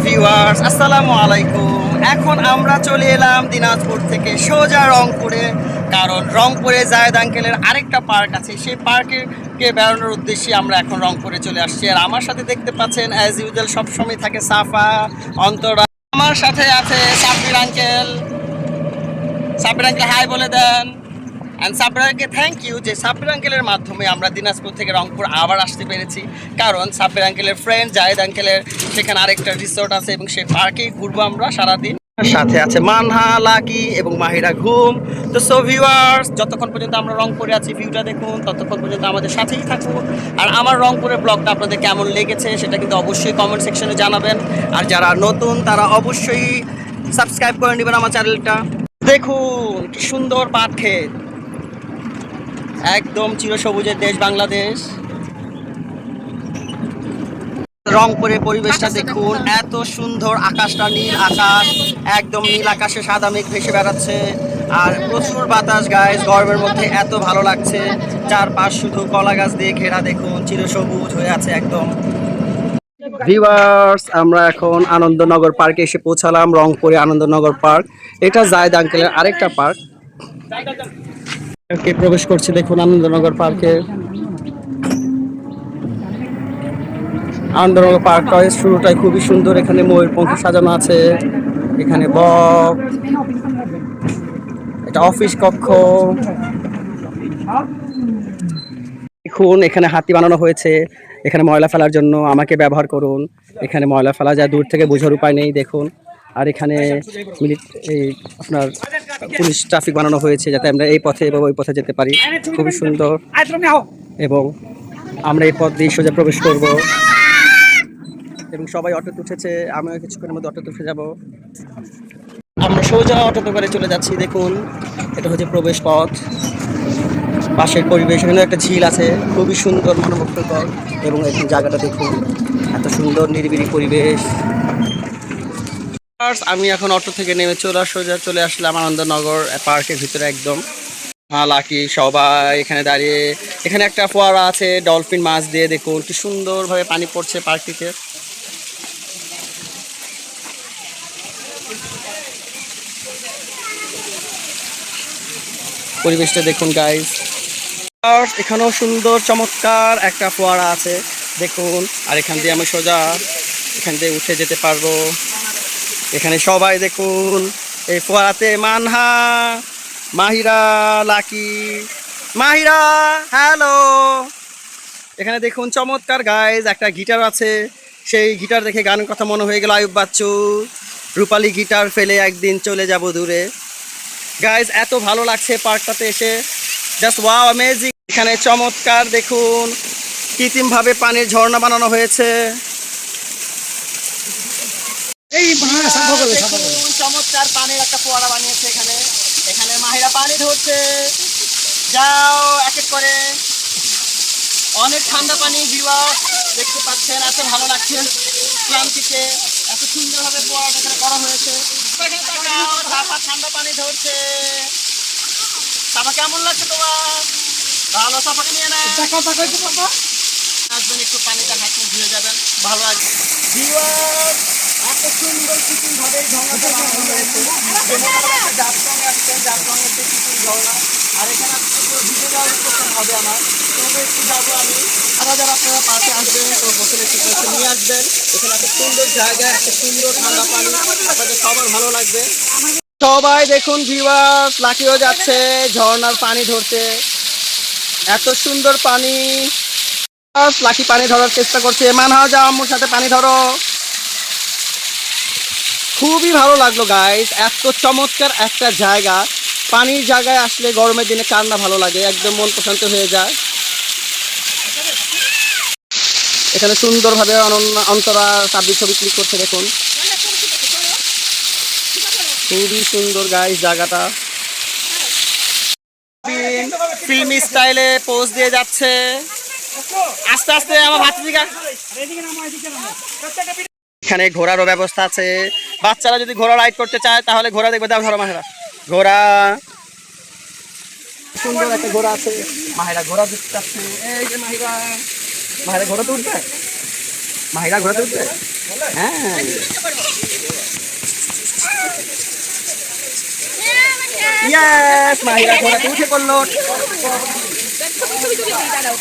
Viewers আসসালামু আলাইকুম। এখন আমরা চলে এলাম দিনাজপুর থেকে সোজা রংপুরে, কারণ রংপুরে জায়েদ আঙ্কেলের আরেকটা পার্ক আছে। সেই পার্কে বেড়ানোর উদ্দেশ্যে আমরা এখন রংপুরে চলে আসছি। আর আমার সাথে দেখতে পাচ্ছেন অ্যাজ ইউজুয়াল সবসময় থাকে সাফা, অন্তরা। আমার সাথে আছে Sabbir uncle. Sabbir uncle hi বলে দেন। অ্যান্ড সাব্বির আঙ্কেলকে থ্যাংক ইউ যে সাব্বির আঙ্কেলের মাধ্যমে আমরা দিনাজপুর থেকে রংপুর আবার আসতে পেরেছি, কারণ সাব্বির আঙ্কেলের ফ্রেন্ড জায়েদ আঙ্কেলের সেখানে আরেকটা রিসোর্ট আছে এবং সেই পার্কেই ঘুরবো আমরা সারাদিন। সাথে আছে মানহা, লাকি এবং মাহিরা ঘুম। তো সো ভিউয়ার্স, যতক্ষণ পর্যন্ত আমরা রংপুরে আছি ভিউটা দেখুন, ততক্ষণ পর্যন্ত আমাদের সাথেই থাকুন। আর আমার রংপুরের ব্লগটা আপনাদের কেমন লেগেছে সেটা কিন্তু অবশ্যই কমেন্ট সেকশনে জানাবেন। আর যারা নতুন তারা অবশ্যই সাবস্ক্রাইব করে নেবেন আমার চ্যানেলটা। দেখুন কি সুন্দর পাট ক্ষেত, একদম চিরসবুজের দেশ বাংলাদেশ। রংপুরের পরিবেশটা দেখুন, এত সুন্দর, আকাশটা নীল আকাশ, একদম নীল আকাশে সাদা মেঘ ভেসে বেড়াচ্ছে। আর প্রচুর বাতাস গাইস, গরমের মধ্যে এত ভালো লাগছে। চারপাশ শুধু কলা গাছ দিয়ে ঘেরা, দেখুন চিরসবুজ হয়ে আছে একদম। ভিউয়ার্স, আমরা এখন আনন্দনগর পার্কে এসে পৌঁছালাম। রংপুরে আনন্দনগর পার্ক, এটা জায়েদ আঙ্কেলের আরেকটা পার্ক। প্রবেশ করছি, দেখুন আনন্দনগর পার্কে। আনন্দনগর পার্কটা শুরুটাই খুবই সুন্দর, এখানে ময়ূরপঙ্খী সাজানো আছে, এখানে বক, এটা অফিস কক্ষ। দেখুন এখানে হাতি বানানো হয়েছে, এখানে ময়লা ফেলার জন্য, আমাকে ব্যবহার করুন। এখানে ময়লা ফেলা যায়, দূর থেকে বোঝার উপায় নেই দেখুন। আর এখানে এই আপনার পুলিশ ট্রাফিক বানানো হয়েছে যাতে আমরা এই পথে এবং ওই পথে যেতে পারি, খুবই সুন্দর। এবং আমরা এই পথ দিয়ে সোজা প্রবেশ করব এবং সবাই অটোতে উঠেছে, আমিও কিছুক্ষণের মধ্যে অটোতে উঠে যাব। আমরা সোজা অটোতে করে চলে যাচ্ছি। দেখুন এটা হচ্ছে প্রবেশ পথ। পাশের পরিবেশ, এখানে একটা ঝিল আছে, খুবই সুন্দর মনোমুগ্ধকর। এবং এই জায়গাটা দেখুন, এত সুন্দর নিরিবিলি পরিবেশ। আমি এখন অটো থেকে নেমে সোজা চলে আসলাম আনন্দনগর পার্কের ভিতরে একদম। লাকি সবাই এখানে দাঁড়িয়ে, এখানে একটা ফোয়ারা আছে ডলফিন মাছ দিয়ে, দেখুন কি সুন্দরভাবে পানি পড়ছে পার্কটিতে। পরিবেশটা দেখুন গাইস। আর এখানেও সুন্দর চমৎকার একটা ফোয়ারা আছে দেখুন। আর এখান দিয়ে আমি সোজা এখান দিয়ে উঠে যেতে পারবো। এখানে সবাই দেখুন এই ফোয়ারাতে, মানহা, মাহিরা, লাকি, মাহিরা হ্যালো। এখানে দেখুন চমৎকার গাইজ, একটা গিটার আছে, সেই গিটার দেখে গানের কথা মনে হয়ে গেল আয়ুব বাচ্চু, রূপালী গিটার ফেলে একদিন চলে যাব দূরে। গাইজ এত ভালো লাগছে পার্কটাতে এসে, জাস্ট ওয়াও অ্যামেজিং। এখানে চমৎকার দেখুন কৃত্রিমভাবে পানির ঝর্ণা বানানো হয়েছে। চমৎকার পানির একটা ফোয়ারা বানিয়েছে এখানে। এখানে মাহিরা পানি ধরছে, যাও এক এক করে। অনেক ঠান্ডা পানি, ভিউয়ার দেখতে পাচ্ছেন, এত ভালো লাগছে ক্লান্তিকে। এত সুন্দরভাবে ফোয়ারাটা এখানে করা হয়েছে। ঠান্ডা পানি ধরছে। সাফা কেমন লাগছে তোমার? ভালো, সাফাকে নিয়ে নেন, আসবেন একটু পানিতে হাত মুখ ধুয়ে যাবেন, ভালো লাগবে। এত সুন্দর কৃত্রিম ভাবে ঝর্ণাটা বানানো হয়েছে, জাফলং আসছেন, জাফলংয়ের যে কৃত্রিম ঝর্ণা। আর এখানে ভিডিও যাওয়ার হবে আমার, তবে একটু যাবো আমি। আরো যারা আপনারা পাশে আসবেন তো বসে একটু নিয়ে আসবেন। এখানে এত সুন্দর জায়গা, এত সুন্দর ঠান্ডা পানি, আপনাদের সবার ভালো লাগবে। সবাই দেখুন ভিউয়ার্স, লাকিও যাচ্ছে ঝর্ণার পানি ধরতে, এত সুন্দর পানি। লাকি পানি ধরার চেষ্টা করছে, মানহা যাও আম্মুর সাথে পানি ধরো। খুবই ভালো লাগলো গাইস, এত চমৎকার একটা জায়গা। পানির জায়গায় আসলে গরমের দিনে কার না ভালো লাগে, একদম মন প্রশান্ত হয়ে যায়। এখানে সুন্দরভাবে অন্তরা সাব্বির ছবি ক্লিক করছে দেখুন, খুবই সুন্দর গাইস জায়গাটা। ফিল্মি স্টাইলে পোজ দিয়ে যাচ্ছে আস্তে আস্তে আমার ভাতিজিকা। এখানে ঘোড়ারও ব্যবস্থা আছে, বাচ্চারা যদি ঘোড়া রাইড করতে চায় তাহলে ঘোড়া দেখবে। দাও ধরো মাহেরা, ঘোড়া, সুন্দর একটা ঘোড়া আছে। মাহেরা ঘোড়া দেখতে চাচ্ছে, এই যে মাহিরা, মাহেরা ঘোড়া তো উঠবে। মাহিরা ঘোরাতে উঠবে? হ্যাঁ, ইয়েস, মাহিরা ঘোরাতে উঠে পড়লো।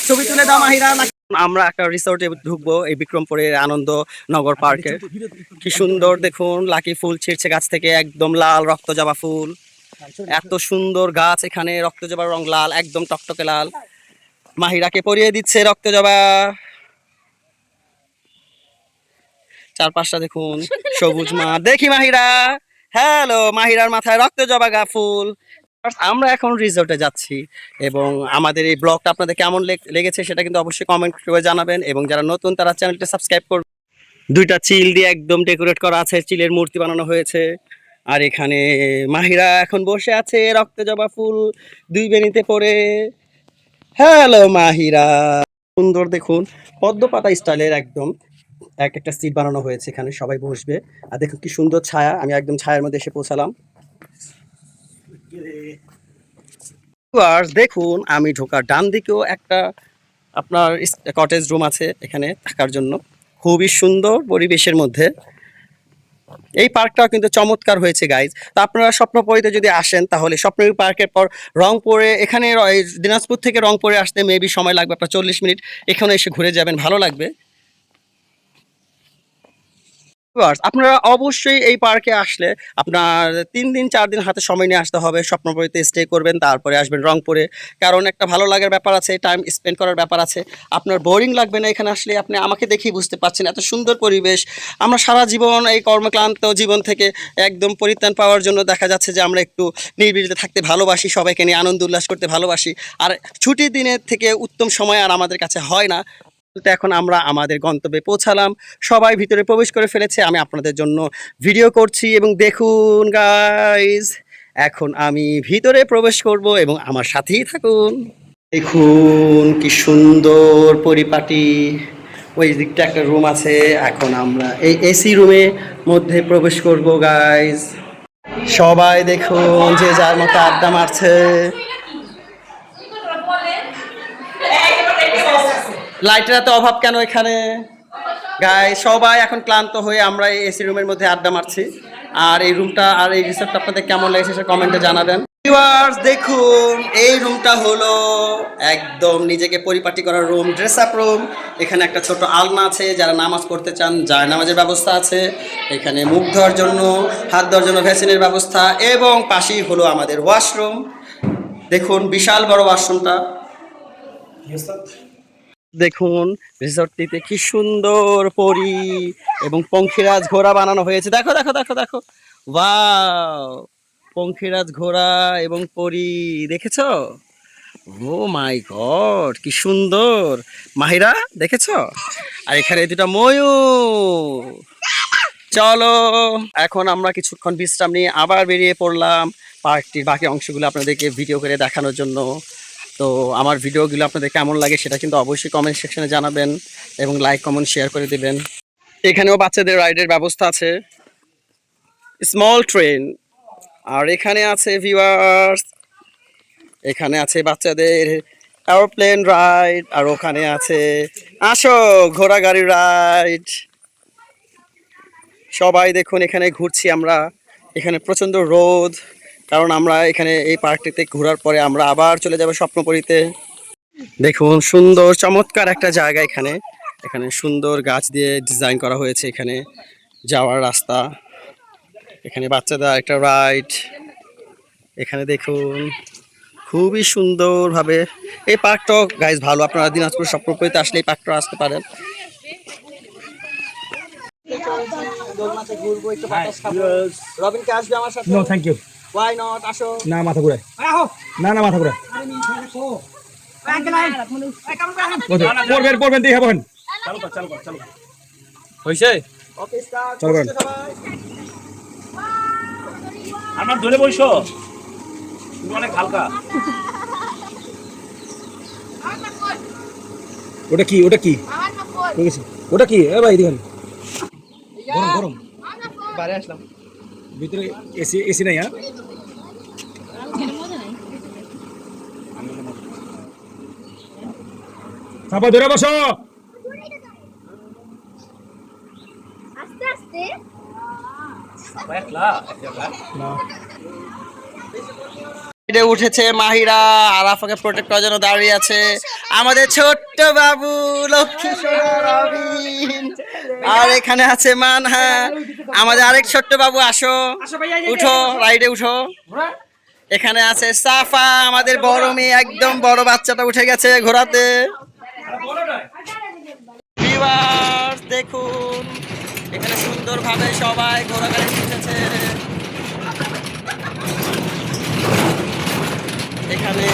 ছবি তুলে দাও মাহিরা। আমরা একটা রিসোর্টে ঢুকবো এই বিক্রমপুরের আনন্দ নগর পার্কে। কি সুন্দর দেখুন, লাকি ফুল ছিঁড়ছে গাছ থেকে, একদম লাল রক্তজবা ফুল। এত সুন্দর গাছ এখানে, রক্তজবার রং লাল, একদম টকটকে লাল। মাহিরাকে পরিয়ে দিচ্ছে রক্তজবা। চারপাশটা দেখুন সবুজ মাঠ। দেখি মাহিরা, হ্যালো, মাহিরার মাথায় রক্তজবা ফুল। আমরা এখন রিসোর্টে যাচ্ছি এবং আমাদের এই ব্লগটা আপনাদের কেমন লেগেছে সেটা কিন্তু অবশ্যই কমেন্ট করে জানাবেন, এবং যারা নতুন তারা চ্যানেলটা সাবস্ক্রাইব করবেন। দুইটা চিল দিয়ে একদম ডেকোরেট করা আছে, চিলের মূর্তি বানানো হয়েছে। আর এখানে মাহিরা এখন বসে আছে রক্তজবা ফুল দুই বেনিতে পড়ে। হ্যালো মাহিরা, সুন্দর দেখুন পদ্ম পাতা স্টাইলের একদম এক একটা সিট বানানো হয়েছে, এখানে সবাই বসবে। আর দেখুন কি সুন্দর ছায়া, আমি একদম ছায়ার মধ্যে এসে পৌঁছালাম। দেখুন আমি ঢোকার ডান দিকেও একটা আপনার কটেজ রুম আছে এখানে থাকার জন্য, খুবই সুন্দর পরিবেশের মধ্যে। এই পার্কটাও কিন্তু চমৎকার হয়েছে গাইজ। তো আপনারা স্বপ্নপুরীতে যদি আসেন তাহলে স্বপ্নপুরী পার্কের পর রংপুরে, এখানে দিনাজপুর থেকে রংপুরে আসতে মেবি সময় লাগবে আপনার 40 মিনিট। এখানে এসে ঘুরে যাবেন, ভালো লাগবে। আপনারা অবশ্যই এই পার্কে আসলে আপনার 3 দিন 4 দিন হাতে সময় নিয়ে আসতে হবে। স্বপ্নপুরীতে স্টে করবেন, তারপরে আসবেন রংপুরে, কারণ একটা ভালো লাগার ব্যাপার আছে, টাইম স্পেন্ড করার ব্যাপার আছে। আপনার বোরিং লাগবে না এখানে আসলে। আপনি আমাকে দেখেই বুঝতে পারছেন এত সুন্দর পরিবেশ। আমরা সারা জীবন এই কর্মক্লান্ত জীবন থেকে একদম পরিত্রাণ পাওয়ার জন্য দেখা যাচ্ছে যে আমরা একটু নির্বিড়িতে থাকতে ভালোবাসি, সবাইকে নিয়ে আনন্দ উল্লাস করতে ভালোবাসি। আর ছুটির দিনের থেকে উত্তম সময় আর আমাদের কাছে হয় না। তো এখন আমরা আমাদের গন্তব্যে পৌঁছালাম, সবাই ভিতরে প্রবেশ করে ফেলেছে, আমি আপনাদের জন্য ভিডিও করছি। এবং দেখুন গাইস, এখন আমি ভিতরে প্রবেশ করব এবং আমার সাথেই থাকুন। দেখুন কি সুন্দর পরিপাটি, ওই দিকটা একটা রুম আছে। এখন আমরা এই এসি রুমে মধ্যে প্রবেশ করব গাইস। সবাই দেখুন যে যার মতো আড্ডা মারছে। লাইটের এত অভাব কেন এখানে গাই? সবাই এখন ক্লান্ত হয়ে আমরা এই এসি রুমের মধ্যে আড্ডা মারছি। আর এই রুমটা আর এই রিসোর্টটা আপনাদের কেমন লেগেছে সেটা কমেন্টে জানাবেন। ভিউয়ার্স দেখুন, এই রুমটা হলো একদম নিজেকে পরিপাটি করার রুম, ড্রেস আপ রুম। এখানে একটা ছোট আলনা আছে, যারা নামাজ পড়তে চান যায় নামাজের ব্যবস্থা আছে। এখানে মুখ ধোয়ার জন্য, হাত ধোয়ার জন্য ভ্যাসলিনের ব্যবস্থা, এবং পাশেই হলো আমাদের ওয়াশরুম। দেখুন বিশাল বড় ওয়াশরুমটা। দেখুন রিসর্টটিতে কি সুন্দর পরি এবং পঙ্খিরাজ ঘোড়া বানানো হয়েছে। দেখো দেখো দেখো দেখো, ওয়াও, পঙ্খিরাজ ঘোড়া এবং পরি, দেখেছো? ও মাই গড, কি সুন্দর। মাহিরা দেখেছো? আর এখানে দুটা ময়ূর। চলো এখন আমরা কিছুক্ষণ বিশ্রাম নিয়ে আবার বেরিয়ে পড়লাম পার্কটির বাকি অংশগুলো আপনাদেরকে ভিডিও করে দেখানোর জন্য। তো আমার ভিডিওগুলো আপনাদের কেমন লাগে সেটা কিন্তু অবশ্যই কমেন্ট সেকশনে জানাবেন, এবং লাইক কমেন্ট শেয়ার করে দিবেন। এখানেও বাচ্চাদের রাইডের ব্যবস্থা আছে, স্মল ট্রেন। আর এখানে আছে ভিউয়ার্স, এখানে আছে বাচ্চাদের এরোপ্লেন রাইড, আর ওখানে আছে আসো ঘোড়া গাড়ি রাইড। সবাই দেখুন এখানে ঘুরছি আমরা। এখানে প্রচণ্ড রোদ, কারণ আমরা এখানে এই পার্কটিতে ঘোরার পরে আমরা আবার চলে যাব স্বপ্নপুরীতে। দেখুন সুন্দর চমৎকার একটা জায়গা এখানে। এখানে সুন্দর গাছ দিয়ে ডিজাইন করা হয়েছে এখানে যাওয়ার রাস্তা। এখানে বাচ্চাদের একটা রাইড। এখানে দেখুন খুবই সুন্দরভাবে এই পার্কটা গাইজ ভালো। আপনারা দিনাজপুর স্বপ্নপুরীতে আসলে এই পার্কটা আসতে পারেন। রবিনকে আসবে আমার সাথে? No thank you. Why not? আসো না, মাথা ঘুরে, না না মাথা ঘুরে। পড়বেন পড়বেন দিয়ে হবেন। হয়েছে, ওকে স্টার্ট। চলবেন। আমার ধরে বইসো, তুমি অনেক হালকা। ওটা কি, ওটা কি, ঠিক আছে, ওটা কি? এ ভাই দেখেন, গরম গরম। বাইরে আসলাম, ভিতরে এসি, এসি নাই। হ্যাঁ চাপা ধরে বসো। এটা উঠেছে মাহিরা, আরাফাকে প্রোটেক্ট করার জন্য দাঁড়িয়ে আছে আমাদের ছোট্ট বাবু লক্ষ্মী সোনা রবিন। আর এখানে আছে মানহা, আমাদের আরেক ছোট্ট বাবু। আসো উঠো, রাইডে উঠো। এখানে আছে সাফা, আমাদের বড় মেয়ে, একদম বড় বাচ্চাটা উঠে গেছে ঘোড়াতে। ভিউয়ার্স দেখুন, এখানে সুন্দরভাবে সবাই ঘোরাঘুরি উঠেছে। এখানে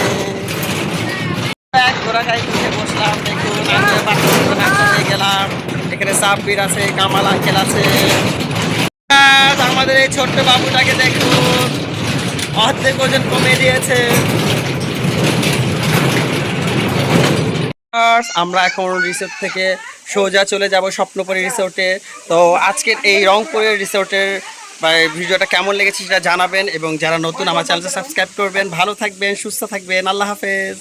এক ঘোড়াগাড়ি উঠে বসলাম। দেখুন আমরা বাচ্চাদের নাচতে নিয়ে গেলাম। এখানে সাব্বির আছে, কামাল আঙ্কেল আছে। আর আমাদের এই ছোট্ট বাবুটাকে দেখুন, অর্ধেক ওজন কমে দিয়েছে। আমরা এখন রিসোর্ট থেকে সোজা চলে যাব স্বপ্নপুরী রিসোর্টে। তো আজকের এই রংপুরের রিসোর্টের ভিডিওটা কেমন লেগেছে সেটা জানাবেন, এবং যারা নতুন আমার চ্যানেলটা সাবস্ক্রাইব করবেন। ভালো থাকবেন, সুস্থ থাকবেন, আল্লাহ হাফেজ।